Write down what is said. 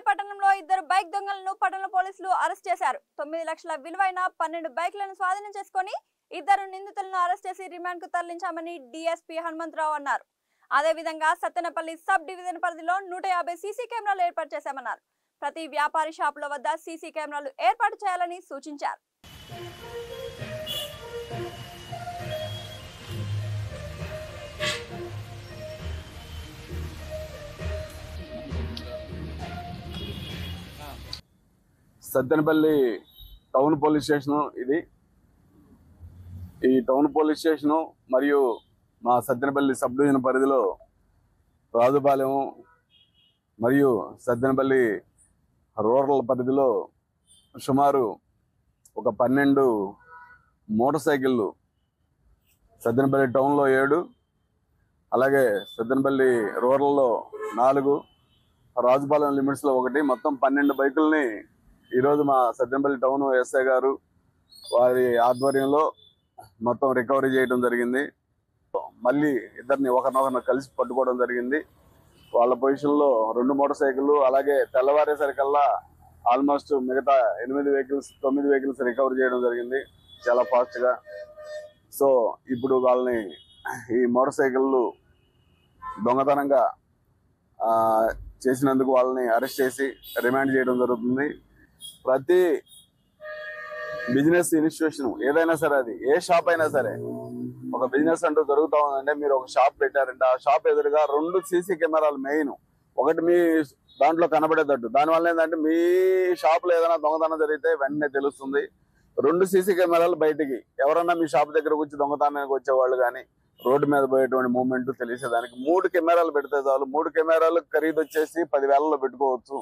సత్తెనపల్లి పట్టణంలో ఇద్దరు బైక్ దొంగలను పట్టణ పోలీసులు అరెస్ట్ చేశారు. 9 లక్షల విలువైన 12 బైక్లను స్వాధీనం చేసుకొని ఇద్దరు నిందితులను అరెస్ట్ చేసి రిమాండ్ కు తరలించామని డీఎస్పీ హనుమంతరావు అన్నారు. అదే విధంగా సత్తెనపల్లి సబ్ డివిజన్ పరిధిలో 150 సీసీ కెమెరాలు ఏర్పాటు చేశామన్నారు. ప్రతి వ్యాపారి షాపుల వద్ద సీసీ కెమెరాలు ఏర్పాటు చేయాలని సూచించారు. సత్తెనపల్లి టౌన్ పోలీస్ స్టేషన్ ఇది. ఈ టౌన్ పోలీస్ స్టేషను మరియు మా సత్తెనపల్లి సబ్ డివిజన్ పరిధిలో రాజుపాలెం మరియు సత్తెనపల్లి రూరల్ పరిధిలో సుమారు ఒక 12 మోటార్ సైకిళ్ళు, సత్తెనపల్లి టౌన్లో 7, అలాగే సత్తెనపల్లి రూరల్లో 4, రాజుపాలెం లిమిట్స్లో 1, మొత్తం 12 బైకుల్ని ఈరోజు మా సత్తెనపల్లి టౌన్ ఎస్ఐ గారు వారి ఆధ్వర్యంలో మొత్తం రికవరీ చేయడం జరిగింది. మళ్ళీ ఇద్దరిని ఒకరినొకరిని కలిసి పట్టుకోవడం జరిగింది. వాళ్ళ పొజిషన్లో 2 మోటార్ సైకిళ్ళు, అలాగే తెల్లవారేసరికల్లా ఆల్మోస్ట్ మిగతా 9 వెహికల్స్ రికవరీ చేయడం జరిగింది చాలా ఫాస్ట్గా. సో ఇప్పుడు వాళ్ళని ఈ మోటార్ సైకిళ్ళు దొంగతనంగా చేసినందుకు వాళ్ళని అరెస్ట్ చేసి రిమాండ్ చేయడం జరుగుతుంది. ప్రతి బిజినెస్ ఇన్స్టిట్యూషన్ ఏదైనా సరే, అది ఏ షాప్ అయినా సరే, ఒక బిజినెస్ అంటూ జరుగుతూ ఉందంటే మీరు ఒక షాప్ పెట్టారంటే ఆ షాప్ ఎదురుగా 2 సీసీ కెమెరాలు మెయిన్. ఒకటి మీ దాంట్లో కనబడేటట్టు, దానివల్ల ఏంటంటే మీ షాప్లో ఏదైనా దొంగతనం జరిగితే వెంటనే తెలుస్తుంది. 2 సీసీ కెమెరాలు బయటికి ఎవరన్నా మీ షాప్ దగ్గరకు వచ్చి దొంగతనానికి వచ్చేవాళ్ళు కానీ రోడ్డు మీద పోయేటువంటి మూమెంట్ తెలిసేదానికి 3 కెమెరాలు పెడితే చాలు. 3 కెమెరాలు ఖరీదు వచ్చేసి 10,000లో పెట్టుకోవచ్చు.